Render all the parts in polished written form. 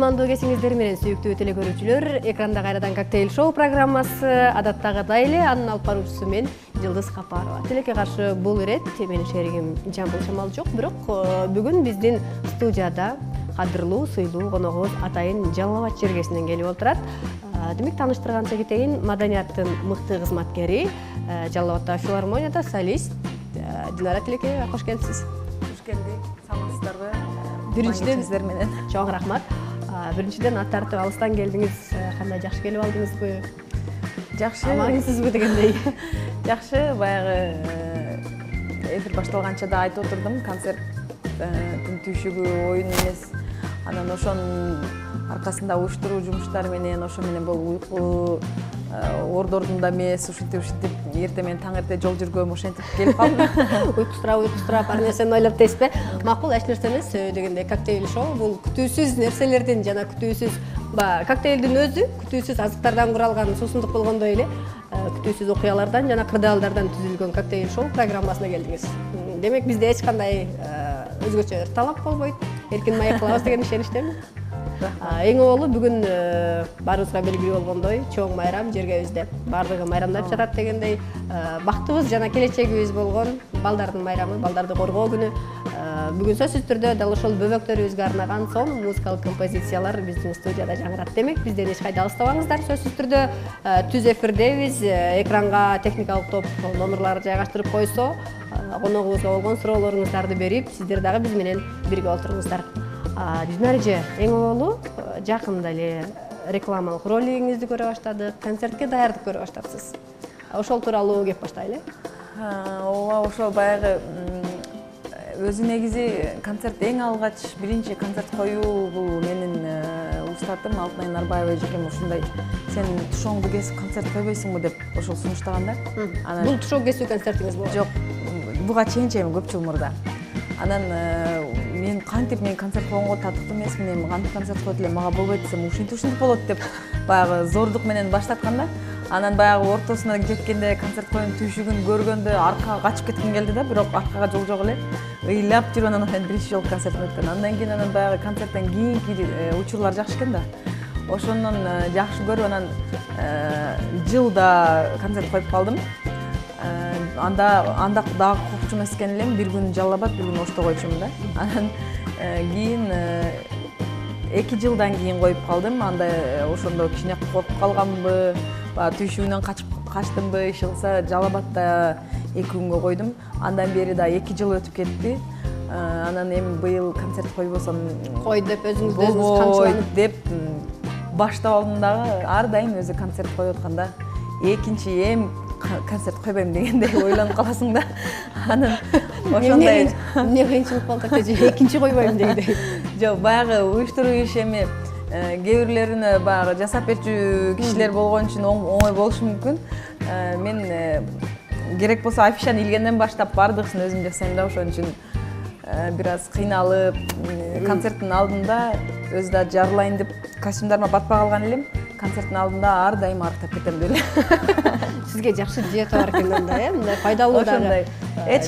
кутмандуу кесиңиздер менен сүйүктүү телекөрүүчүлөр, экранда кайрадан коктейль шоу программасы адаттагыдай эле анын алып баруучусу мен Жылдыз Капарова. Тилекке каршы бул ирет менин шеригим Жамбыл Шамал жок, бирок бүгүн биздин студияда кадырлуу, сыйлуу коногубуз Атайын Жалал Абад жергесинен келип отурат. Демек тааныштырганча кетейин, маданияттын мыкты кызматкери, Жалал Абаддагы филармонияда солист Динара Тилекеева, кош келипсиз. Кош келдик. Саламатсыздарбы? Биринчиден менен чоң рахмат. Биринчиден ат тартып алыстан келдиңиз, кандай жакшы келип алдыңызбы? Жакшы. Амаңсызбы дегендей. Жакшы, баягы эфир башталганча да айтып отурдум, концерттин түйшүгү оюн эмес. Анан ошонун аркасында уюштуруу жумуштары менен, ошо менен бул уйку ордордун да эмес, ушинтип эртең менен таң эрте жол жүргөм, ошентип келип калдым. Уйкусурап, ар нерсени ойлоп дейсизби? Макул, эч нерсе эмес, дегенде коктейль шоу бул күтүүсүз нерселердин жана күтүүсүз коктейлдин өзү күтүүсүз азыктардан куралган суусундук болгондой эле күтүүсүз окуялардан жана кырдаалдардан түзүлгөн коктейль шоу программасына келдиңиз. Демек бизде эч кандай өзгөчө талап болбойт, эркин маек кылабыз деген ишеничтемин. Эң оолу бүгүн баарыбызга белгилүү болгондой чоң майрам жергебизде. Баардыгы майрамдап жатат дегендей, бактыбыз жана келечегибиз болгон балдардын майрамы, балдарды коргоо күнү. Бүгүн сөзсүз түрдө дал ошол бөбөктөрүбүзгө арнаган сонун музыкалык композициялар биздин студияда жаңырат. Демек бизден эч кайда алыстабаңыздар. Сөзсүз түрдө түз эфирдебиз. Экранга техникалык топ номерларды жайгаштырып койсо, коногубузга болгон суроолоруңуздарды берип, сиздер дагы биз менен бирге олтуруңуздар. Динарже, эң оолу жакында эле рекламалык ролигиңизди көрө баштадык, концертке даярдык көрө баштапсыз. Ошол тууралуу кеп баштайлы. Ооба, ошол баягы өзү негизи концерт эң алгач биринчи концерт коюу бул менин устатым Алтынай Нарбаева эжекем ушундай сен тушоңду кесип концерт койбойсуңбу деп ошол сунуштаганда. Бул тушоо кесүү концертиңиз болду? Жок, буга чейин көп жыл мурда. Анан мен кантип мен концерт койгонго татыктуу эмесмин, эми кантип концерт коет элем, мага болбойт десем, ушинтип болот деп баягы зордук менен баштатканда, анан баягы ортосуна жеткенде концерт коюунун түйшүгүн көргөндө аркага качып кетким келди да, бирок аркага жол жок эле. Ыйлап жүрүп анан биринчи жолу концертим өткөн. Андан кийин анан баягы концерттен кийинки учурлар жакшы экен да. Ошондон жакшы көрүп анан жылда концерт коюп калдым. Анда дагы кокчу эмес экен элем, бир күн Жалал Абад, бир күн Ошто койчумун да. Анан кийин 2 жылдан кийин коюп калдым. Анда ошондо кичине коркуп калганбы, түйшүгүнөн качтымбы, иш кылса Жалал Абадда 2 күнгө койдум. Андан бери да 2 жыл өтүп кетти. Анан эми быйыл концерт койбосом кой деп өзүңүздү камчыланып деп баштап алдым дагы. Ар дайым өзү концерт коюп атканда экинчи эми концерт койбойм дегендей ойлонуп каласың да. Анан ошондой эмне кыйынчылык болду тежи экинчи койбойм дегендей. Жок, баягы уюштуруу иш эми кээ бирлерине баягы жасап берчү кишилер болгон үчүн оңой болушу мүмкүн. Мен керек болсо афишаны илгенден баштап бардыгысын өзүм жасайм да, ошон үчүн бир аз кыйналып, концерттин алдында өзү да жарылайын деп костюмдарыма батпай калган элем. Концерттин алдында ар дайым арыктап кетем деп эле. Сизге жакшы диета бар экен анда, мындай пайдалуу дагы.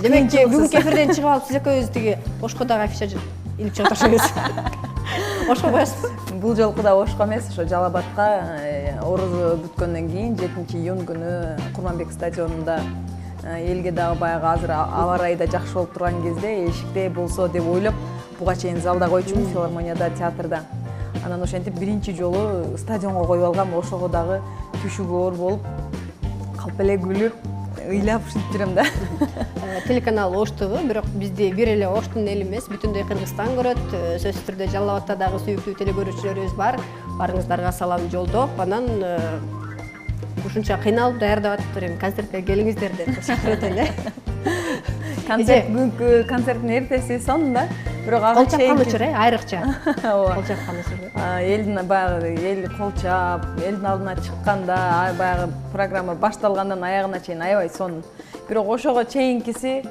Демек, бүгүнкү эфирден чыгып алып сиз экөөбүз тиги Ошко дагы афиша илип чыгып ташlayбыз. Ошко коесузбу? Бул жолку да Ошко эмес, ошо Жалал Абадка орозо бүткөндөн кийин 7-июнь күнү Курманбек стадионунда элге дагы баягы азыр аба ырайы да жакшы болуп турган кезде эшикте болсо деп ойлоп, буга чейин залда койчумун, филармонияда, театрда. Анан ошентип биринчи жолу стадионго коюп алгам, ошого дагы түйшүгү оор болуп, калп эле күлүп, ыйлап ушинтип жүрөм да. Телеканал Ош ТВ, бирок бизди бир эле Оштун эли эмес, бүтүндөй Кыргызстан көрөт. Сөзсүз түрдө Жалал Абадта дагы сүйүктүү телекөрүүчүлөрүбүз бар. Барыңыздарга салам жолдоп, анан ушунча кыйналып даярдап атыптыр, концертке келиңиздер деп чакырат эле. Концерт бүгүнкү концерттин эртеси сонунда, бирок ага чейин кол чапкан айрыкча. Кол чапкан учур. Элдин баягы эл кол чап, элдин алдына чыкканда, баягы программа башталгандан аягына чейин аябай сонун. Бирок ошого чейинкиси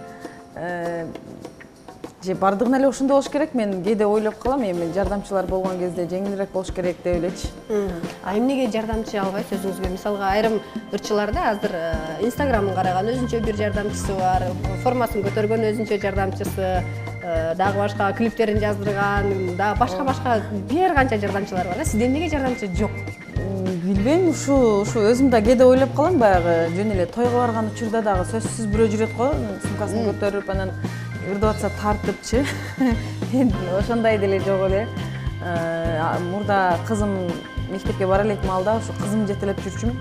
же бардыгына эле ошондой болуш керек. Мен кээде ойлоп калам, эми жардамчылар болгон кезде жеңилирээк болуш керек деп элечи. Эмнеге жардамчы албайсыз өзүңүзгө? Мисалга айрым ырчыларда азыр Инстаграмын караган өзүнчө бир жардамчысы бар, формасын көтөргөн өзүнчө жардамчысы, дагы башка клиптерин жаздырган, дагы башка бир канча жардамчылар бар. Сизде эмнеге жардамчы жок? Билбейм, ушу өзүм да кээде ойлоп калам, баягы жөн эле тойго барган учурда дагы сөзсүз бирөө жүрөт го, сумкасын көтөрүп, анан ырдап атса тартыпчы. Ошондой деле жок эле. Мурда кызым мектепке бара элек маалда ушу кызым жетелеп жүрчүмүн.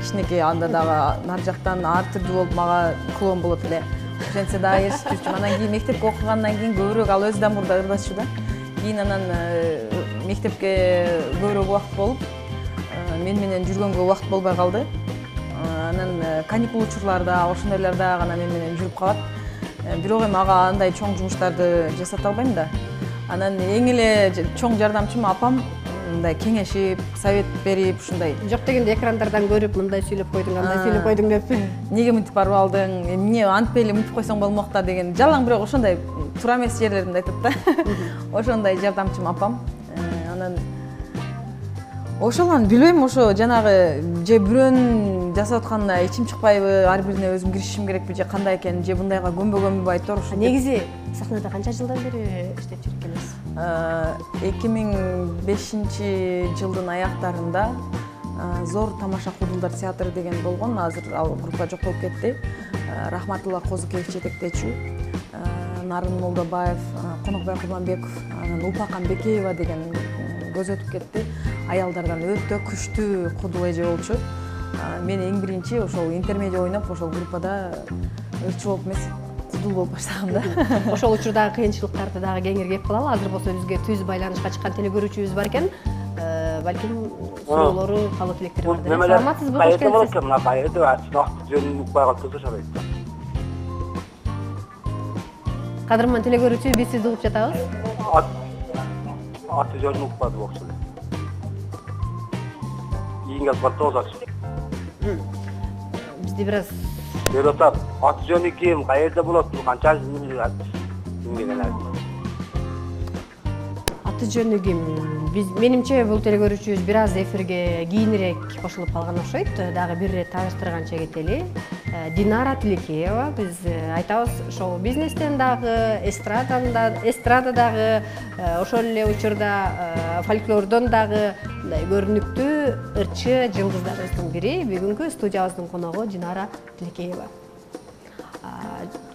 Кичинекей анда дагы нар жактан ар түрдүү болуп мага клоун болот эле. Ошентсе дагы ээрчип жүрчүмүн. Анан кийин мектепке окугандан кийин көбүрөөк ал өзү да мурда ырдаччу да. Кийин анан мектепке көбүрөөк убакыт болуп, мен менен жүргөнгө убакыт болбой калды. Анан каникул учурларда, ошондойлорда гана мен менен жүрүп калат. Бирок эми ага андай чоң жумуштарды жасата албайм да. Анан эң эле чоң жардамчым апам, мындай кеңешип, совет берип, ушундай. Жок дегенде экрандардан көрүп, мындай сүйлөп койдуң, андай сүйлөп койдуң деппи? Неге мынтип барып алдың? Эмне антпай эле мынтип койсоң болмок да деген. Жалаң бирок ошондой туура эмес жерлеринде айтат да. Ошондой жардамчым апам. Анан ошолан билбейм, ошо жанагы же бирөөнүн жасап атканына ичим чыкпайбы, ар бирине өзүм киришишим керекпи же кандай экен, же бундайга көнбөгөнбү айтор ушу. Негизи сахнада канча жылдан бери иштеп жүрүп келесиз? 2005 жылдын аяктарында Зор тамаша кудулдар театры деген болгон. Азыр ал группа жок болуп кетти. Рахматулла Козукеев жетектечү, Нарын Молдобаев, Конокбай Курманбеков, анан Упакан Бекеева деген көз өтүп кетти. Аялдардан өтө күчтүү кудул эже болчу. Мен эң биринчи ошол интермедиа ойноп, ошол группада ырчы болуп эмес, кудул болуп баштагам да. Ошол учурдагы кыйынчылыктарды дагы кеңиргеп калалы. Азыр болсо бизге түз байланышка чыккан телегөрүүчүбүз бар экен. Балким суроолору, каалоо тилектери бар. Саламатсызбы? Кош келипсиз. Мына кайда ачык жөнүн укпай калды шарайт. Кадырман телегөрүүчү, биз сизди угуп жатабыз. Аты жөнүн укпады окшойт. Ийиңер фотоз ач. Бизди бир аз Беротап, аты жөнү ким, каерде болот, канча жыл аты жөнү ким? Менимче бул телегөрүүчүбүз бир аз эфирге кийинирээк кошулуп калган окшойт. Дагы бир ирет тааныштырганча кетели. Динара Тилекеева, биз айтабыз, шоу-бизнестен дагы, эстрададагы, ошол эле учурда фольклордон дагы көрүнүктүү ырчы жылдыздарыбыздын бири. Бүгүнкү студиябыздын коногу Динара Тилекеева.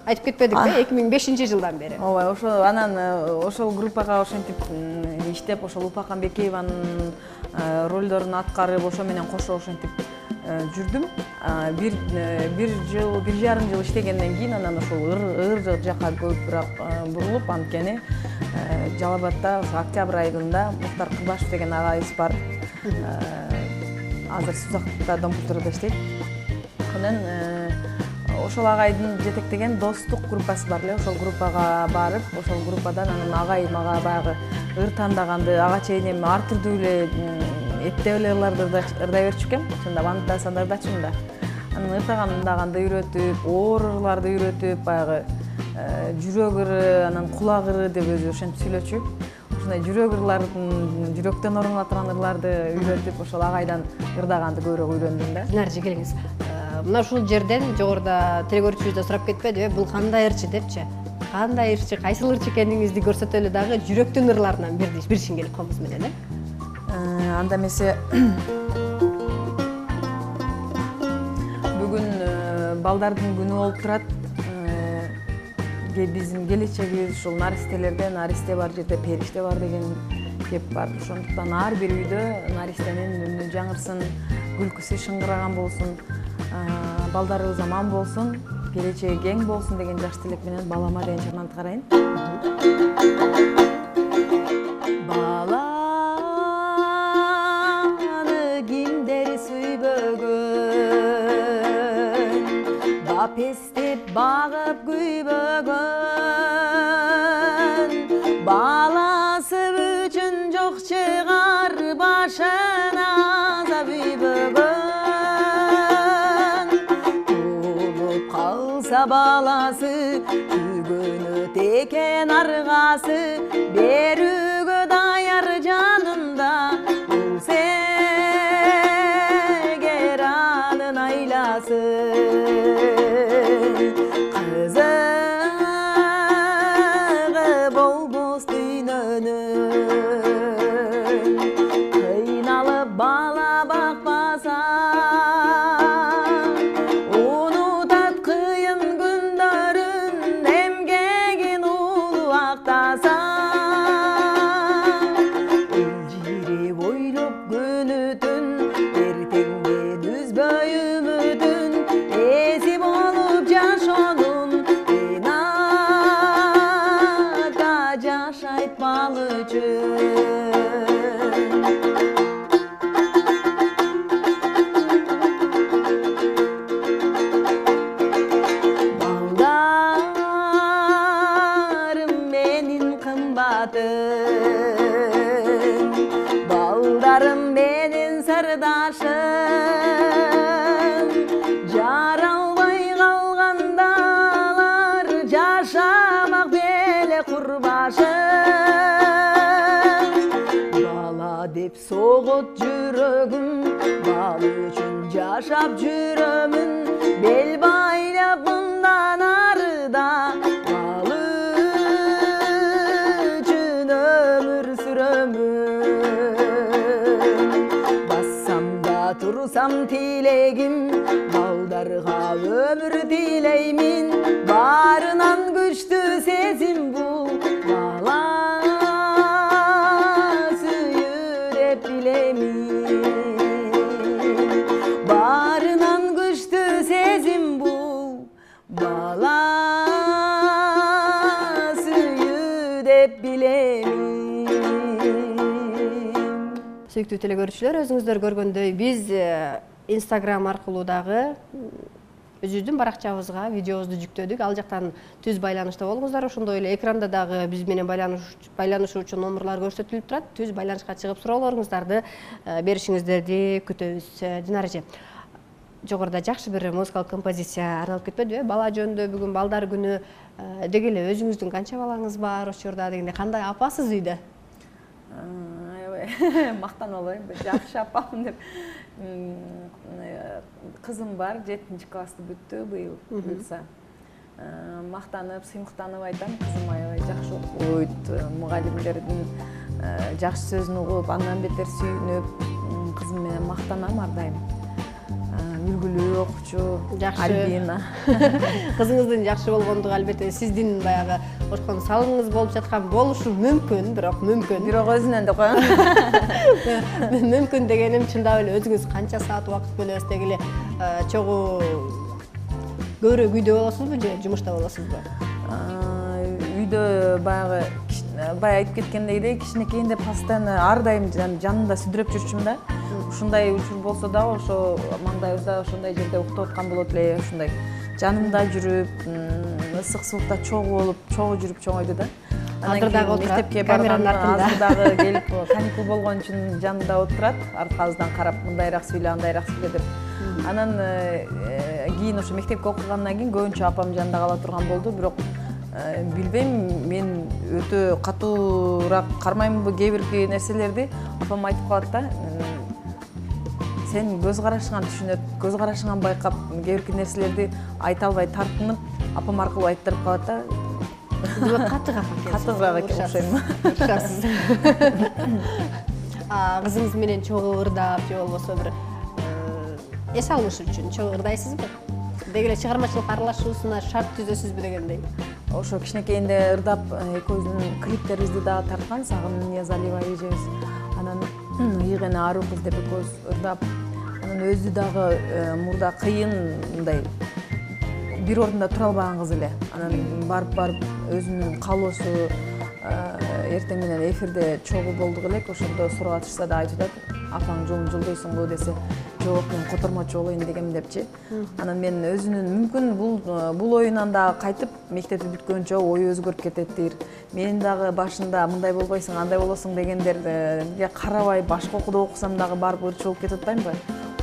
Айтып кетпедикпи, 2005 жылдан бери. Ооба, ошол анан ошол группага ошентип иштеп, ошол Упакан Бекееванын ролдорун аткарып, ошо менен кошо ошентип жүрдүм. Бир жарым жыл иштегенден кийин анан ошол ыр жакка көбүрөөк бурулуп, анткени Жалал Абадта октябрь айында Муктар Кырбашев деген агайыбыз бар. Азыр Сузакта Дом культурада иштейт. Анан ошол агайдын жетектеген достук группасы бар эле. Ошол группага барып, ошол группадан анан агай мага баягы ыр тандаганды, ага чейин эми ар түрдүү эле эптеп эле ырларды ырдай берчү экен. Ошондо анда санда ырдачумун да. Анан ыр тандаганды үйрөтүп, оор ырларды үйрөтүп, баягы жүрөк ыры, анан кулак ыры деп өзү ошентип сүйлөчү. Ошондой жүрөк ырлардын, жүрөктөн орун алган ырларды үйрөтүп, ошол агайдан ырдаганды көбүрөөк үйрөндүм да. Динарчы келиңиз. Мына ушул жерден жогоруда телегөрүүчүбүз да сурап кетпедиби? Бул кандай ырчы депчи? Кандай ырчы, кайсыл ырчы экениңизди көрсөтөлү дагы жүрөктүн ырларынан биришин келип комуз менен, Анда эмесе бүгүн балдардын күнү болуп турат. Биздин келечегибиз ушул наристелерде, наристе бар жерде периште бар деген кеп бар. Ошондуктан ар бир үйдө наристенин үнү жаңырсын, күлкүсү шыңгыраган болсун, балдарыбыз аман болсун, келечеги кең болсун деген жакшы тилек менен балама деген чарманды карайын. Баланы кимдер сүйбөгөн, бапестеп багып күйбөгөн, баласы үчүн жок чыгар башына азап үйбөгөн. Тулуп калса баласы, күйгөнү текен аргасы, берүүгө даяр жанында, бул сегер анын айласы. Кызыгы кыятын балдарым менин сырдашым жаралбай калганда алар жашамак беле курбашым бала деп согот жүрөгүм бал үчүн жашап жүрөмүн бел байлап мындан арыда бал үчүн өмүр сүрөмүн бассам да турсам тилегим балдарга өмүр тилеймин баарынан күчтүү сезим бул бала сүйүү деп билемин баарынан күчтүү сезим бул бала сүйүү деп билемин. Сүйүктүү телекөрүүчүлөр, өзүңүздөр көргөндөй биз Instagram аркылуу дагы өзүбүздүн баракчабызга видеобузду жүктөдүк. Ал жактан түз байланышта болуңуздар. Ошондой эле экранда дагы биз менен байланышуу үчүн номерлар көрсөтүлүп турат. Түз байланышка чыгып суроолоруңуздарды беришиңиздерди күтөбүз. Динара эже, жогоруда жакшы бир музыкалык композиция арналып кетпедиби? Бала жөнүндө бүгүн балдар күнү. Деги эле өзүңүздүн канча балаңыз бар ошол жерде дегенде, кандай апасыз үйдө? Аябай мактанып алайын, жакшы апамын деп. Кызым бар, 7-классты бүттү быйыл буюрса. Мактанып, сыймыктанып айтам, кызым аябай жакшы окуйт, мугалимдердин жакшы сөзүн угуп, андан бетер сүйүнүп, кызым менен мактанам ар дайым. Үлгүлүү окуучу, Альбина. Кызыңыздын жакшы болгондугу албетте сиздин баягы ошкон салымыңыз болуп жаткан болушу мүмкүн, бирок өзүнөн да коем. Мүмкүн дегеним, чындап эле өзүңүз канча саат убакыт бөлөсүз, деги эле чогуу көбүрөөк үйдө болосузбу же жумушта болосузбу? Үйдө баягы айтып кеткендей, кичинекейинде постоянно ар дайым жанында сүдүрөп жүрчүмүн да. Ушундай учур болсо дагы ошо маңдайыбызда ошондой жерде уктап аткан болот эле, ушундай жанымда жүрүп, ысык суукта чогуу болуп, чогуу жүрүп чоңойду да. Азыр дагы отурат, мектепке барганда азыр дагы келип каникул болгон үчүн жанымда отурат, аркабыздан карап мындайраак сүйлө, андайраак сүйлө деп. Анан кийин ошо мектепке окугандан кийин көбүнчө апам жанында кала турган болду, бирок билбейм, мен өтө катуураак кармаймынбы кээ бирки нерселерди. Апам айтып калат да, сен көз карашыңан түшүнөт, көз карашыңан байкап, кээ бирки нерселерди айта албай тартынып, апам аркылуу айттырып калат да. Катыгыраак окшойм. Кызыңыз менен чогуу ырдап же болбосо бир эс алыш үчүн чогуу ырдайсызбы? Деги эле чыгармачылык аралашуусуна шарт түзөсүзбү дегендей. Ошо кичинекейинде ырдап, экөөбүздүн клиптерибизди дагы тарткан, Сагын Ниязалиева эжебиз. Анан ыйык-эне аруу кыз деп экөөбүз ырдап, анан өзү дагы мурда кыйын мындай бир ордунда тура албаган кыз эле. Анан барып өзүнүн каалоосу эртең менен эфирде чогуу болдук элек, ошондо сурап да айтып атат, апаң жолун жолдойсуңбу десе, жок, мен котормочу болоюн дегем депчи. Анан мен өзүнүн мүмкүн бул оюнан да кайтып мектепти бүткөнчө ою өзгөрүп кететтир. Мен дагы башында мындай болбойсуң, андай болосуң дегендерге карабай башка окууда окусам дагы барып ырчы болуп кетип атпаймынбы?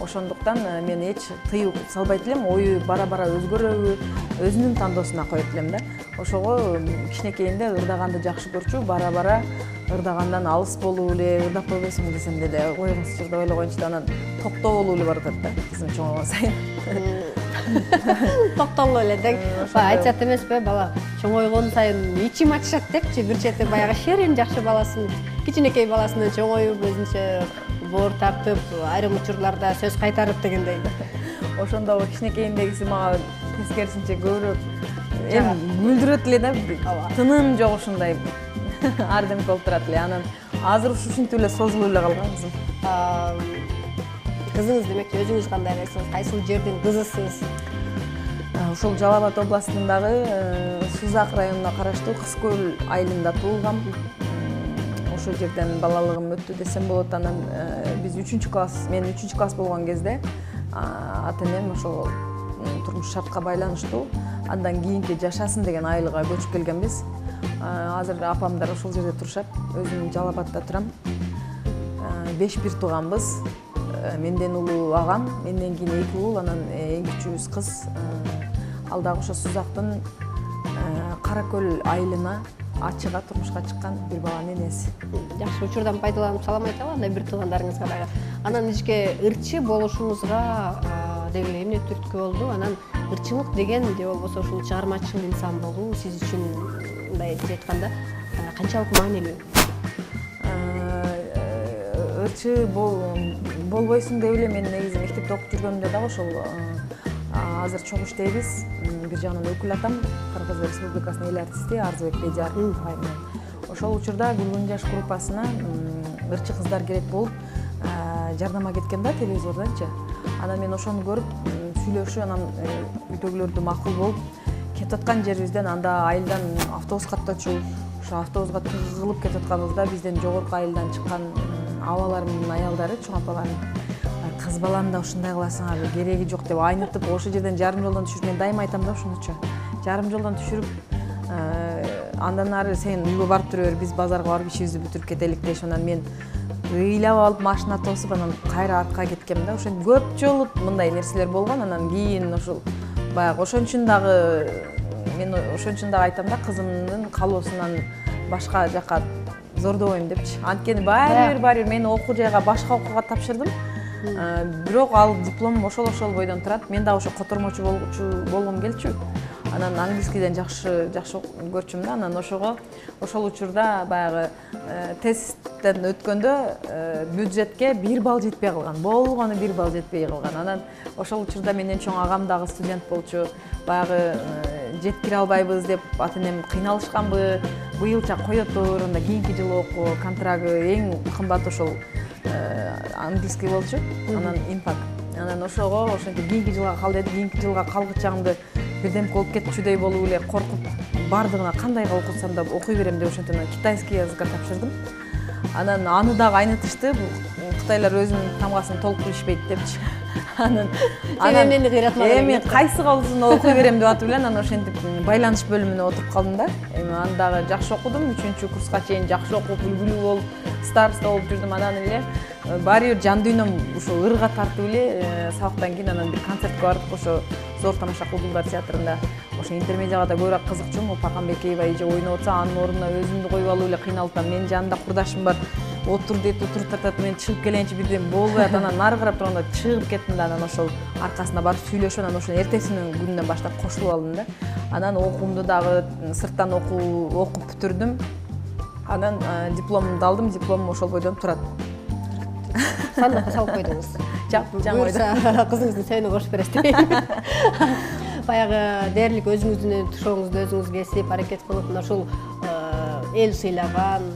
Ошондуктан мен эч тыюу салбайт элем, ою бара-бара өзгөрөбү, өзүнүн тандоосуна коет элем да. Ошого кичинекейинде ырдаганды жакшы көрчү, бара-бара ырдагандан алыс болуу эле, ырдап койбойсуңбу десем деле, койгунсуз жерде ойлой коеюнчу, анан токтолуу эле барып атат да, кызым чоңойгон сайын. Токтолуу эле дег. Айтат эмеспи, бала чоңойгон сайын ичим ачышат депчи, бир чети баягы шерин жакшы баласын, кичинекей баласынан чоңоюп, өзүнчө боор тартып, айрым учурларда сөз кайтарып дегендей. Ошондо кичинекейиндегиси мага тескерисинче көбүрөөк күлдүрөт эле да, тыным жок ушундай ардемик болуп турат эле. Анан азыр ушинтип эле созулуп эле калган кызым. Кызыңыз демекчи, өзүңүз кандай эмесиз, кайсыл жердин кызысыз? Ошол Жалал Абад областындагы Сузак районуна караштуу Кыз Көл айылында туулгам. Ошол жерден балалыгым өттү десем болот. Анан биз 3-класс, мен 3-класс болгон кезде ата-энем ошол турмуш шартка байланыштуу андан кийинки Жашасын деген айылга көчүп келгенбиз. азыр апамдар ошол жерде турушат. Өзүм Жалал Абадта турам. 5 бир тууганбыз. Менден улуу агам, менден кийин 2 уул, анан эң кичүүбүз кыз. Ал дагы ошо Сузактын Каракөл айылына ачыга турмушка чыккан бир баланын энеси. Жакшы, учурдан пайдаланып салам айталы андай бир туугандарыңызга дагы. Анан ичке ырчы болушуңузга деги эле эмне түрткү болду? Анан ырчылык деген же болбосо ушул чыгармачыл инсан болуу сиз үчүн мындайча айтканда канчалык маанилүү? Ырчы болбойсуң деп эле мен негизи мектепте окуп жүргөндө дагы ошол азыр чоң иштейбиз. Бир жагынан өкүл атам Кыргыз Республикасынын эл артисти Арзыбек Бедиар айынан. Ошол учурда Гүлгүн жаш группасына ырчы кыздар керек болуп жардама кеткен да телевизордончу. Анан мен ошону көрүп сүйлөшүп, анан үйдөгүлөрдү макул болуп кетип аткан жерибизден анда айылдан автобус каттачу. Ошо автобуска тыгылып кетип атканыбызда бизден жогорку айылдан чыккан абаларымдын аялдары, чоң апаларым, кыз баланы да ушундай кыласың, кереги жок деп айнытып, ошол жерден жарым жолдон түшүрүп, мен дайыма айтам да ушунучу. Жарым жолдон түшүрүп, андан ары сен үйгө барып тура бер, биз базарга барып ишибизди бүтүрүп кетелик дешип, анан мен ыйлап алып машина тосуп, анан кайра артка кеткем да. Ошентип көп жолу мындай нерселер болгон. Анан кийин ошол баягы ошон үчүн дагы мен ошон үчүн дагы айтам да, кызымдын калоосунан башка жакка зордобойм депчи. Анткени баары бир мени окуу жайга, башка окууга тапшырдым. Бирок ал дипломум ошол бойдон турат. Мен дагы ошо котормочу болгум келчү. Анан английскийден жакшы көрчүм да. Анан ошол учурда баягы тесттен өткөндө бюджетке 1 балл жетпей калган. Болгону 1 балл жетпей калган. Анан ошол учурда менден чоң агам дагы студент болчу. Баягы жеткире албайбыз деп ата-энем кыйналышканбы. Быйылча кое тур, анда кийинки жылы окуу, контрагы эң кымбат ошол английский болчу. Анан импак. Анан ошентип кийинки жылга кал деди. Кийинки жылга калгычагымды бирдемке болуп кетчүдөй болуп эле коркуп, бардыгына кандайга окусам да окуй берем деп ошентип китайский языкка тапшырдым. Анан аны дагы айнытышты. Кытайлар өзүнүн тамгасын толук билишпейт депчи. Анан эмнени кыйратмадың? Мен кайсы калсын окуй берем деп атып эле анан ошентип байланыш бөлүмүнө отуруп калдым да. Аны дагы жакшы окудум. 3-курска чейин жакшы окуп, үлгүлүү болуп, староста болуп жүрдүм. Анан эле баары бир жан дүйнөм ушул ырга тартып эле сабактан кийин анан бир концертке барып, ошо Зор тамаша кулдулдар театрында ошо интермедияга да көбүрөөк кызыкчумун. Упакан Бекеева эже ойноп атса, анын ордуна өзүмдү коюп алып эле кыйналып атам. Менин жанымда курдашым бар. Отур дейт, отуруп тартат, мен чыгып келейинчи бирден болбой атат. Анан нары карап турганда чыгып кеттим да, анан ошол аркасына барып сүйлөшүп, анан ошо эртесинин күнүнөн баштап кошулуп алдым да. Анан окуумду дагы сырттан окуп бүтүрдүм. Анан дипломумду алдым, дипломум ошол бойдон турат. Сандыкка салып койдуңуз. Жаңы ойдо. Кызыңыздын сөйүнө кошуп бересиз дейм. Баягы дээрлик өзүңүздүн тушооңузду өзүңүз кесип, аракет кылып, мына ушул эл сыйлаган,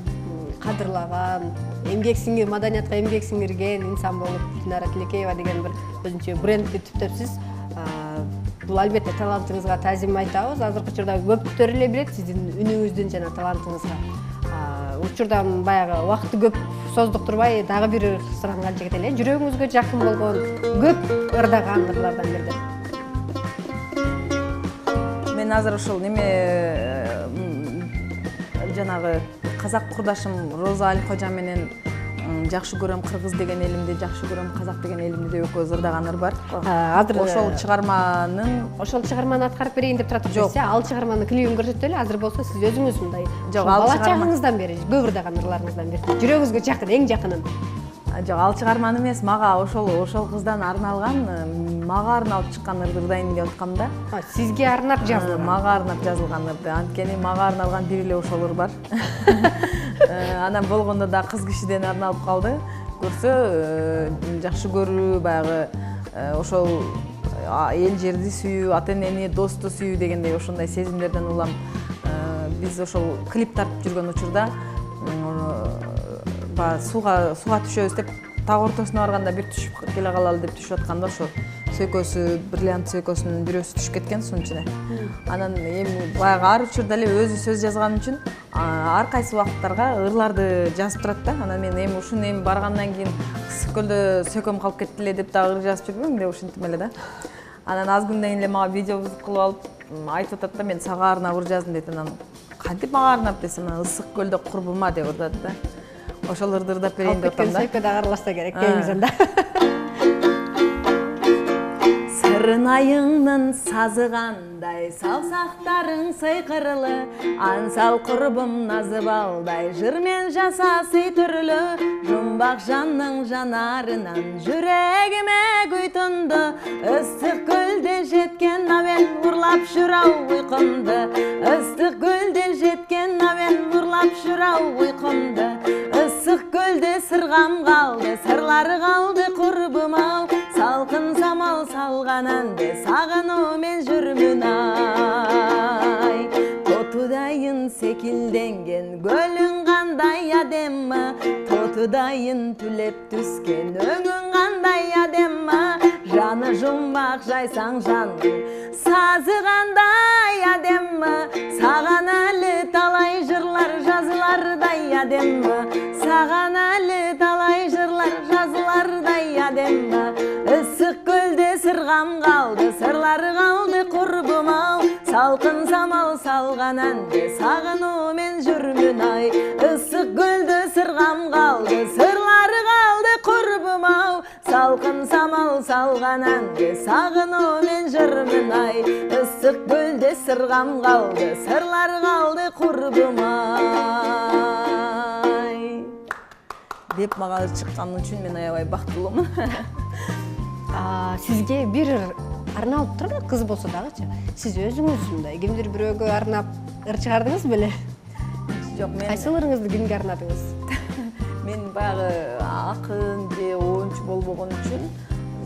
кадырлаган, эмгек сиңир, маданиятка эмгек сиңирген инсан болуп, Динара Тилекеева деген бир өзүнчө брендти түптөпсүз. Бул албетте талантыңызга таазим айтабыз. Азыркы учурда көптөр эле билет сиздин үнүңүздүн жана талантыңызга. Учурдан баягы убакытты көп создук турбай, дагы бир суранга кетели. Жүрөгүңүзгө жакын болгон, көп ырдаган ырлардан бирден. Мен азыр ошол жанагы казак курдашым Роза Аликожа менен жакшы көрөм кыргыз деген элимди, жакшы көрөм казак деген элимди деп экөөбүз ырдаган ыр бар. Азыр ошол чыгарманы аткарып берейин деп турат. Ал чыгарманын клипин көрсөтөлү. Азыр болсо сиз өзүңүз мындай бала чагыңыздан бери көп ырдаган ырларыңыздан бери жүрөгүңүзгө жакын, эң жакынын. Жок, ал чыгарманы эмес, мага ошол кыздан арналган, мага арналып чыккан ырды ырдайын деп аткам да. Сизге арнап жазылган. Мага арнап жазылган ырды. Анткени мага арналган бир эле ошол ыр бар. Анан болгондо да кыз кишиден арналып калды. Көрсө жакшы көрүү, баягы ошол эл жерди сүйүү, ата-энени, досту сүйүү дегендей ошондой сезимдерден улам. Биз ошол клип тартып жүргөн учурда сууга түшөбүз деп таг ортосуна барганда бир түшүп келе калалы деп түшүп атканда ошо сөйкөсү, бриллиант сөйкөсүнүн бирөөсү түшүп кеткен суунун ичине. Анан эми баягы ар учурда эле өзү сөз жазган үчүн ар кайсы убакыттарга ырларды жазып турат да. Анан мен эми ушуну эми баргандан кийин Кызыккөлдө сөйкөм калып кетти эле деп дагы ыр жазып жүрбөйм деп ушинтип эле да. Анан аз күндөн кийин эле мага видео кылып алып айтып атат да, мен сага арнап ыр жаздым дейт. Анан кантип мага арнап десем, ысык көлдө курбума деп ырдады да. Ошол ырды ырдап берейин деп атам да. Сөйкө да аралашса керек кеңиз анда. Сырнайыңнын сазыгандай, саусактарың сыйкырылы, ансал курбум назы балдай, жыр мен жаса сый түрлүү, жумбак жанның жанарынан жүрегиме күй тунду, ыстык көлдө жеткен абен урлап жүрөм уйкумду, ыстык көлдө жеткен абен урлап жүрөм уйкумду, ысык көлдө сыргам калды, сырлары калды курбум ау, салкын самал салганан сагынуу мен жүрмүн ай. Тотудайын секилденген көлүң кандай адемми, тотудайын түлеп түскөн өңүң кандай адемми, жаны жумбак жайсаң жаның сазы кандай адемми, саган эле талай жырлар жазылардай адемми, саган эле талай жырлар жазылардай адемми, ысык көлдө сыргам калды, сырлары калды курбум ау, салкын самал салган әнде сагынуу мен жүрмүн ай. Ысык көлдө сыргам калды, сырлары калды курбум ау, салкын самал салган әнде сагынуу мен жүрмүн ай. Ысык көлдө сыргам калды, сырлары калды курбум ай. Деп мага чыккан үчүн мен аябай бактылуумун. Сизге бир арналып турат кыз болсо дагычы. Сиз өзүңүз мындай кимдир бирөөгө арнап ыр чыгардыңыз беле? Жок, мен Кайсы ырыңызды кимге арнадыңыз? Мен баягы акын же оюнчу болбогон үчүн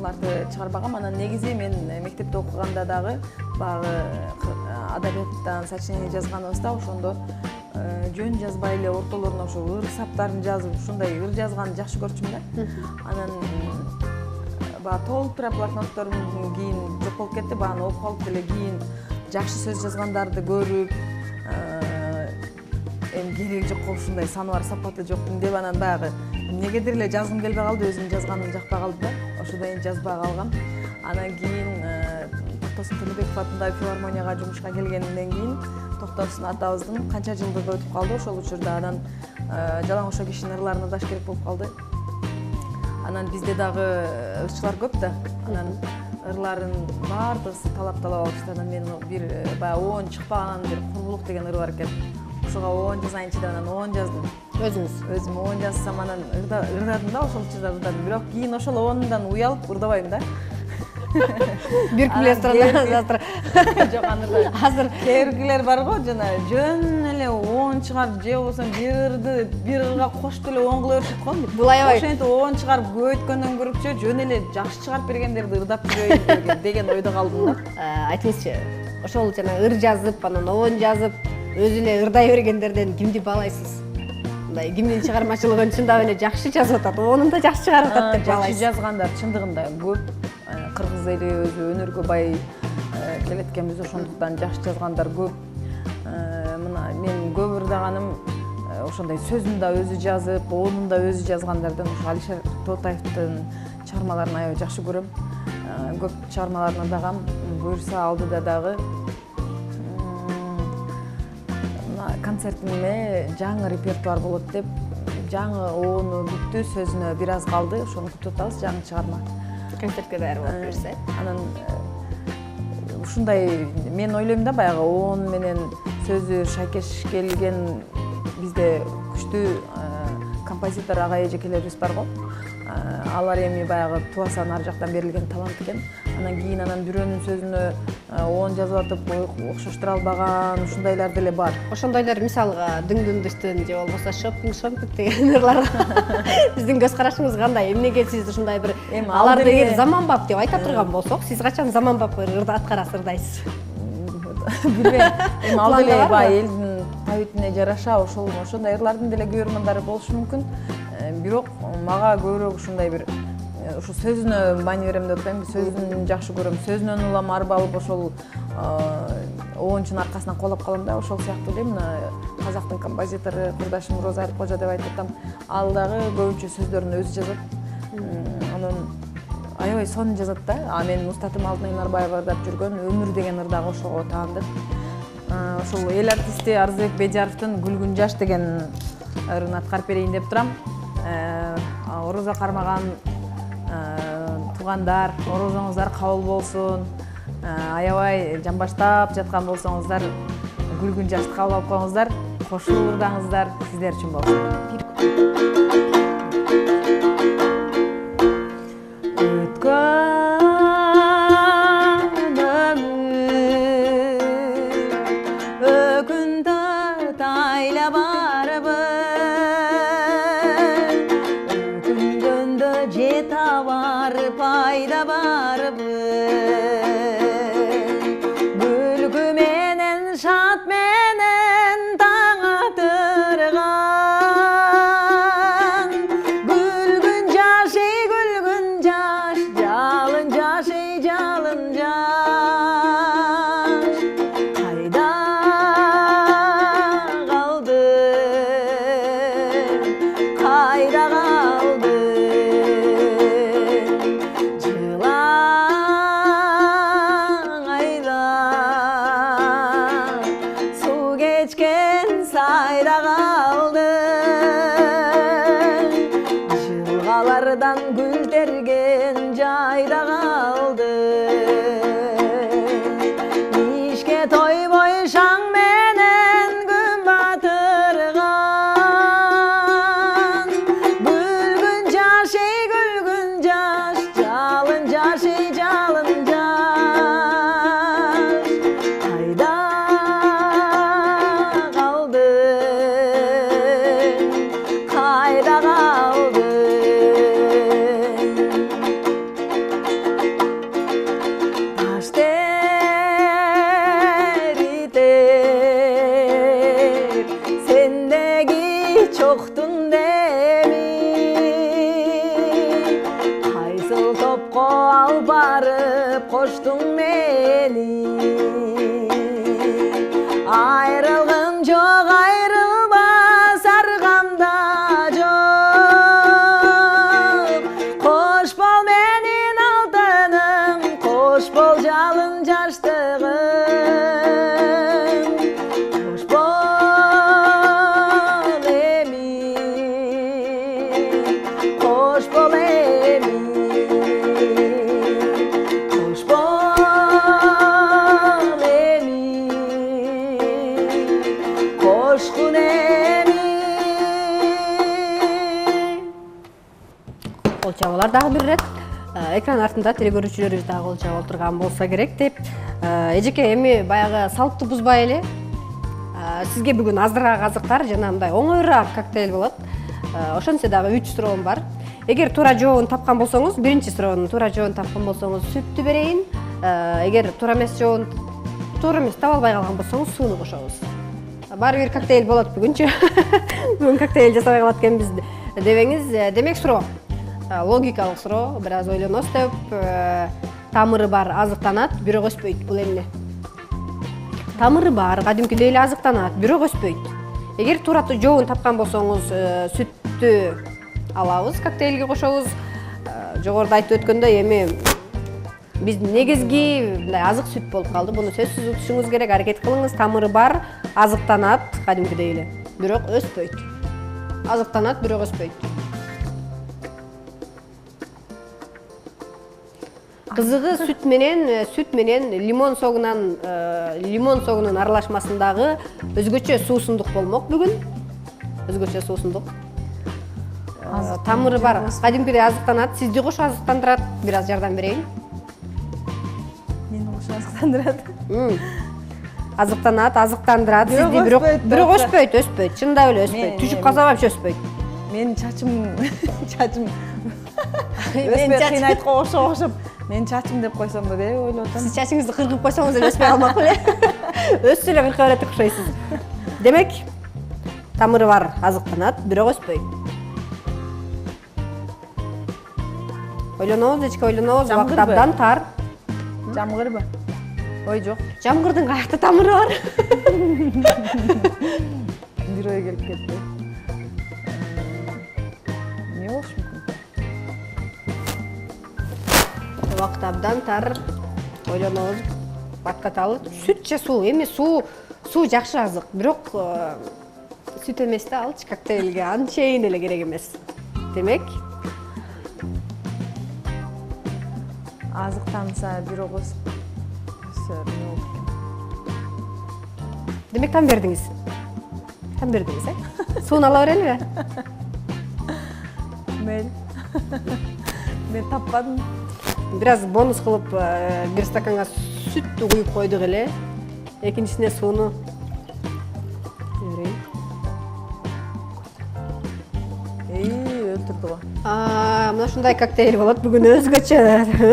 ыларды чыгарбагам. Анан негизи мен мектепте окуганда дагы баягы адабияттан сочинение жазганыбызда ошондо жөн жазбай эле ортолоруна ошо ыр саптарын жазып, ушундай ыр жазганды жакшы көрчүмүн да. Анан баягы толтура блокнотторум кийин жок болуп кетти. Баягы окуп калып деле кийин жакшы сөз жазгандарды көрүп, эми кереги жок, ушундай саны бар, сапаты жокмун деп анан баягы эмнегедир эле жазгым келбей калды, өзүм жазганым жакпай калды да. Ошондон кийин жазбай калгам. Анан кийин Токтосун Төлөбеков атындагы филармонияга жумушка келгенден кийин Токтосун атабыздын канча жылдыгы өтүп калды. Ошол учурда анан жалаң ошо кишинин ырларын ырдаш керек болуп калды. Анан бизде дагы ырчылар көп да. Анан ырларын баардыгысы талап алышты. Анан мен бир баягы 10 чыкпаган бир курбулук деген ыр бар экен. Ошого 10 жазайынчы деп анан 10 жаздым. Өзүм 10 жазсам анан ырдадым да, ошол учурда ырдадым. Бирок кийин ошол 10-дан уялып ырдабайм да. Бир күлөстөрдөн азыр. Жок, аны азыр кээргилер бар го, жана жөн эле 10 чыгарып же болбосо бир ырды бир ырга коштуп эле 10 кыла беришет го. Бул аябай ошентип 10 чыгарып көбөйткөндөн көрүпчү жөн эле жакшы чыгарып бергендерди ырдап жүрөйүн деген ойдо калдым да. Айтыңызчы, ошол жана ыр жазып, анан 10 жазып, өзү эле ырдай бергендерден кимди баалайсыз? Мындай кимдин чыгармачылыгын чындап эле жакшы жазып атат, онун да жакшы чыгарып атат деп жакшы баалайсыз? жазгандар чындыгында көп. Кыргыз эли өзү өнөргө бай келеткенбиз, ошондуктан жакшы жазгандар көп. Мына мен көп ырдаганым ошондой сөзүн да өзү жазып, онун да өзү жазгандардан ошо Алишер Тоотаевдин чыгармаларын аябай жакшы көрөм. Көп чыгармаларын ырдагам. Буюрса алдыда дагы концертиме жаңы репертуар болот деп, жаңы оonu бүттү, сөзүнө бир аз калды, ошону күтүп атабыз, жаңы чыгарма. Концертке даяр болуп берсе. Анан ушундай мен ойлойм да, баягы оон менен сөзү шайкеш келген бизде күчтүү композитор ага эжекелерибиз бар го. Алар эми баягы тубасан ар жактан берилген талант экен. Анан кийин бирөөнүн сөзүнө оон жазып атып окшоштура албаган ушундайлар деле бар. Ошондойлор мисалга дың-дың-дыштын же болбосо шопинг деген ырлар. Сиздин көз карашыңыз кандай? Эмнеге сиз ушундай бир аларды эгер заманбап деп айта турган болсок, сиз качан заманбап ырды аткарасыз, ырдайсыз? Билбейм. Эми ал деле баягы элдин табитине жараша ошондой ырлардын деле көрөрмандары болушу мүмкүн. Бирок мага көбүрөөк ушундай бир ошо сөзүнө маани берем деп атпайм, сөзүн жакшы көрөм. Сөзүнөн улам арбалып ошол оончунун аркасынан колоп калам да, ошол сыяктуу эле. Мына казактын композитору курдашым Роза Арыккожа деп айтып атам. Ал дагы көбүнчө сөздөрүн өзү жазат. Анан аябай сонун жазат да. Менин устатым Алтынай Нарбаева ырдап жүргөн Өмүр деген ыр дагы ошого таандык. ошол эл артисти Арзыбек Бедияровдун Күлгүн жаш деген ырын аткарып берейин деп турам. Орозо кармаган туугандар, орозоңуздар кабыл болсун. Аябай жамбаштап жаткан болсоңуздар, Күлгүн жашты кабыл алып коюңуздар. Кошулуп ырдаңыздар, сиздер үчүн болсун. Кол чабуулар дагы бир ирет. Экран артында теле көрүүчүлөрүбүз дагы кол чабып отурган болсо керек деп. Эжеке, эми баягы салтты бузбай эле сизге бүгүн азыраак азыктар жана мындай оңоюраак коктейль болот. Ошентсе дагы 3 суроом бар. Эгер туура жообун тапкан болсоңуз, биринчи суроонун туура жообун тапкан болсоңуз сүттү берейин. Эгер туура эмес таба албай калган болсоңуз сууну кошобуз. Баары бир коктейль болот бүгүнчү. Бүгүн коктейль жасабай калат экенбиз дебеңиз. Демек суроо. Логикалык суроо, бир аз ойлоносуз деп. Тамыры бар азыктанат, бирок өспөйт. Бул эмне? Тамыры бар, кадимкидей эле азыктанат, бирок өспөйт. Эгер туура жообун тапкан болсоңуз, сүттү алабыз, коктейлге кошобуз. Жогоруда айтып өткөндөй, эми биздин негизги мындай азык сүт болуп калды. Буну сөзсүз утушуңуз керек, аракет кылыңыз. Тамыры бар, азыктанат, кадимкидей эле, бирок өспөйт. Азыктанат, бирок өспөйт. Кызыгы сүт менен лимон согунун аралашмасындагы өзгөчө суусундук болмок бүгүн. Өзгөчө суусундук. Тамыры бар, кадимкидей азыктанат, сизди кошо азыктандырат. Бир аз жардам берейин. Мени кошо азыктандырат. Азыктанат, азыктандырат, сизди бирок өспөйт, чындап эле өспөйт. Түшүп калса вообще өспөйт. Менин чачым өспөй кыйнайтка окшоп. Мен чачым деп койсомбу деп ойлоп атам. Сиз чачыңызды кыргып койсоңуз эле өспөй калмак беле? Өссө эле кырка берет деп окшойсуз. Демек, тамыры бар, азыктанат, бирок өспөйт. Ойлонобуз, эчке ойлонобуз, убакыт абдан тар. Жамгырбы? Ой, жок. Жамгырдын каякта тамыры бар? Бир ой келип кетти. Эмне болушу мүмкүн? Убакыт абдан тар. Ойлонобуз, баткаталы. Сүт же суу? Эми суу жакшы азык, бирок сүт эмес да алчы коктейлге анчейин эле керек эмес. Демек, азык танса бирок демек там бердиңиз. Сууну ала берелиби? Мен таппадым. Бираз бонус кылып бир стаканга сүттү куюп койдук эле. Экинчисине сууну берейин. Өлтүрдү го. Мына ушундай коктейль болот. Бүгүн өзгөчө,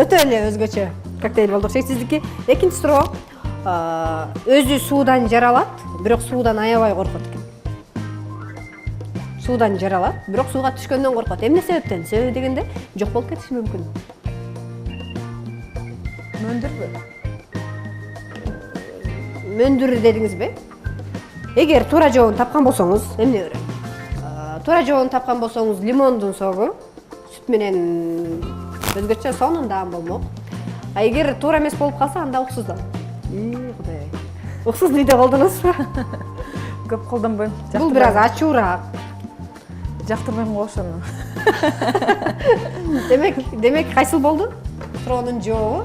өтө эле өзгөчө коктейль болдук. Шексиздикки экинчи суроо өзү суудан жаралат, бирок суудан аябай коркот экен. Суудан жаралат, бирок сууга түшкөндөн коркот. Эмне себептен? Себеби дегенде жок болуп кетиши мүмкүн. Мөндүрбү? Мөндүр дедиңизби? Эгер туура жообун тапкан болсоңуз, эмне берем? Туура жообун тапкан болсоңуз, лимондун согу, сүт менен өзгөчө сонун даам болмок. А эгер туура эмес болуп калса, анда уксуздан. Кудай. Уксуз үйдө колдоносузбу? Көп колдонбойм. Бул бир аз ачуураак. Жактырбайм го ошону. Демек кайсыл болду? Суроонун жообу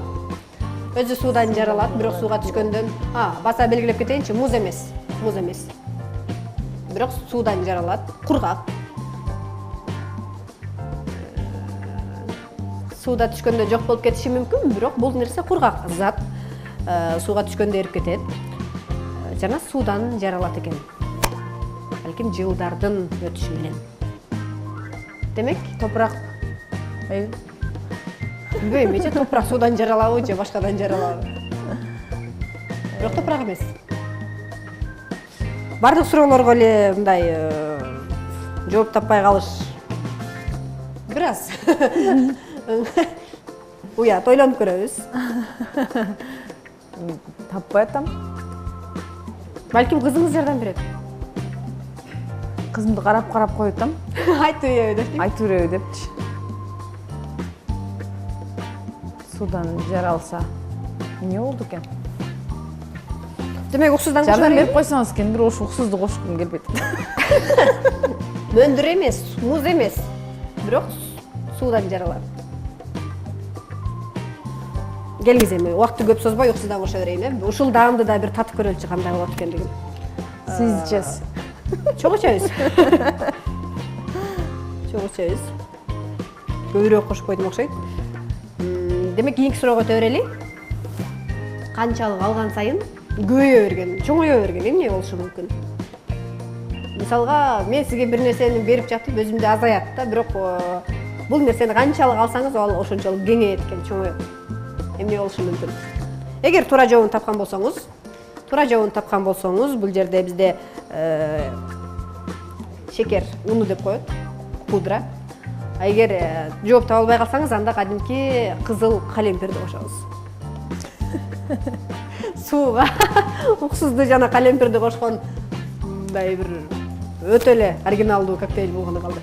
өзү суудан жаралат, бирок сууга түшкөндөн, баса белгилеп кетейинчи, муз эмес. Бирок суудан жаралат, кургак. Сууда түшкөндө жок болуп кетиши мүмкүн, бирок бул нерсе кургак зат. Сууга түшкөндө эрип кетет. Жана суудан жаралат экен. Балким жылдардын өтүшү менен. Демек, Топурак. Билбейм, же топурак суудан жаралабы, же башкадан жаралабы. Бирок топурак эмес. Бардык суроолорго эле мындай жооп таппай калыш бир аз уят, ойлонуп көрөбүз. Таппай атам. Балким кызыңыз жардам берет. Кызымды карап коюп атам. Айтып береби деп. Айтып береби депчи. Суудан жаралса эмне болду экен? Демек уксуздан жардам берип койсоңуз экен, бир ошо уксузду кошкум келбейт. Мөндүр эмес, муз эмес, бирок суудан жаралат. Келиңиз эми, убакытты көп созбой уксуздан кошо берейин, Ушул даамды да бир татып көрөлүчү кандай болот экендигин. Сиз ичесиз. Чогуу ичебиз. Көбүрөөк кошуп койдум окшойт. Демек кийинки суроого өтө берели. Канчалык алган сайын көбөйө берген, чоңое берген эмне болушу мүмкүн? Мисалга, мен сизге бир нерсени берип жатып, өзүмдө азаят да, бирок бул нерсени канчалык алсаңыз, ал ошончолук кеңейет экен, чоңоёт. Эмне болушу мүмкүн? Эгер туура жообун тапкан болсоңуз, бул жерде бизде шекер, уну деп коет, пудра. А эгер жооп таба албай калсаңыз, анда кадимки кызыл калемпирди кошобуз. Сууга уксузду жана калемпирди кошкон мындай бир өтө эле оригиналдуу коктейль болгону калды.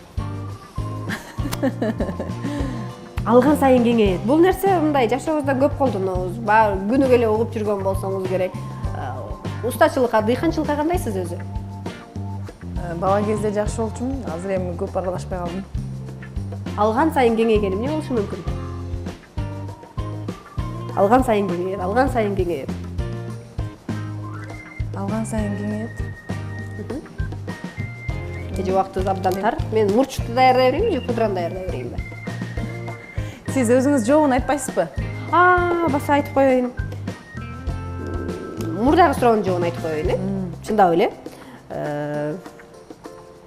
Алган сайын кеңейет. Бул нерсе мындай жашообузда көп колдонобуз. Күнүгө эле угуп жүргөн болсоңуз керек. Устачылыкка, дыйканчылыкка кандайсыз өзү? Бала кезде жакшы болчумун, азыр эми көп аралашпай калдым. Алган сайын кеңейген эмне болушу мүмкүн? Алган сайын кеңейет. Алган сайын кеңейет. Эже убактыбыз абдан тар. Мен мурчту даярдай берейинби, же пудраны даярдай берейинби? Сиз өзүңүз жообун айтпайсызбы? Баса айтып коеюн. Мурдагы суроонун жообун айтып коеюн, чындап эле.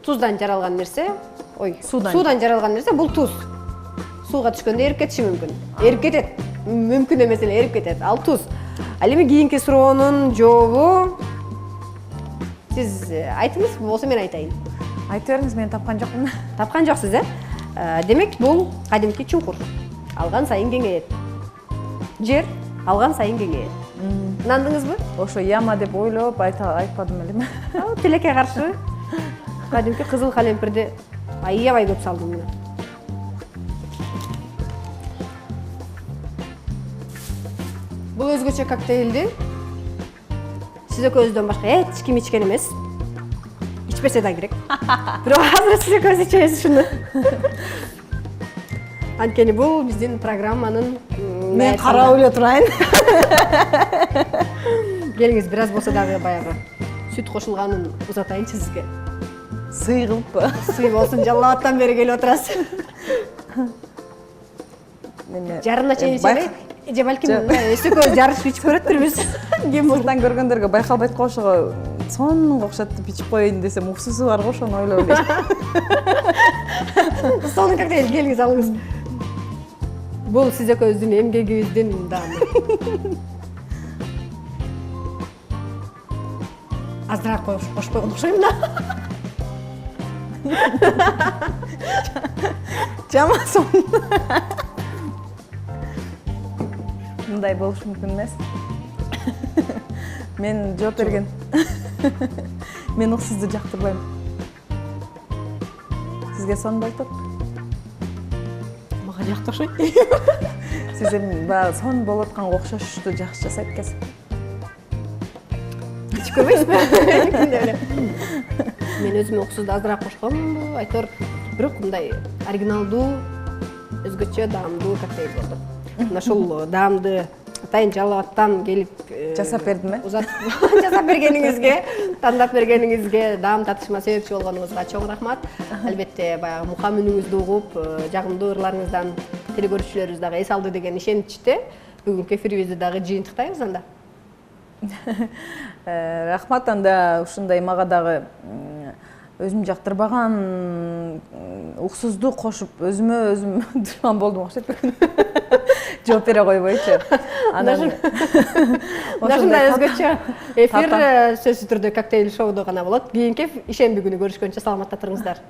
Туздан жаралган нерсе, суудан жаралган нерсе бул туз. Сууга түшкөндө эрип кетиши мүмкүн. Эрип кетет. Мүмкүн эмес эле эрип кетет. Ал туз. Ал эми кийинки суроонун жообу сиз айтыңыз, болсо мен айтайын. Айтып бериңиз, мен тапкан жокмун. Тапкан жоксуз, Демек бул кадимки чуңкур. Алган сайын кеңейет. Жер алган сайын кеңейет. Инандыңызбы? Ошо яма деп ойлоп айтпадым элем. Тилекке каршы кадимки кызыл калемпирди аябай көп салдым мен. Бул өзгөчө коктейлди сиз экөөбүздөн башка эч ким ичкен эмес. Ичпесе да керек. Бирок азыр сиз экөөбүз ичебиз ушуну. Анткени бул биздин программанын Мен карап эле турайын. Келиңиз, бир аз болсо дагы баягы сүт кошулганын узатайынчы сизге. Сый кылыппы. Сый болсун, жалал абадтан бери келип отурасыз. Жарымына чейин ичели, же балким экөөбүз жарышып ичип көрөттүрбүз. Ким Сырттан көргөндөргө байкалбайт го, ошого сонунга окшотуп ичип коеюн десем, уксусу бар го, ошону ойлоп эле. сонун коктейль келиңиз алыңыз. Бул сиз экөөбүздүн эмгегибиздин даамы. Азыраак кошуп койгон окшойм да. Жамасын. Мындай болушу мүмкүн эмес. Мен жооп берген. Мен уксузду жактырбайм. Сизге сонбойтук? Мага жакты окшойт. Сиз эми баягы сон болуп атканга окшошту жакшы жасайт экенсиз. Ичип көрбөйсүзбү? Мен өзүм уксузду азыраак кошконмун, айтор бирок мындай оригиналдуу, өзгөчө даамдуу коктейль болду. Мына ушул даамды атайын Жалал Абадтан келип Жасап бердим э? Жасап бергениңизге, тандап бергениңизге, даам татышыма себепчи болгонуңузга чоң рахмат. Албетте баягы мукам үнүңүздү угуп, жагымдуу ырларыңыздан телекөрүүчүлөрүбүз дагы эс алды деген ишеничте бүгүнкү эфирибизди дагы жыйынтыктайбыз анда. Рахмат, анда ушундай мага дагы өзүм жактырбаган уксузду кошуп өзүмө өзүм душман болдум окшойт. Жооп бере койбойчу. Ушундай өзгөчө эфир сөзсүз түрдө коктейль шоуду гана болот. Кийинки ишемби күнү көрүшкөнчө саламатта туруңуздар.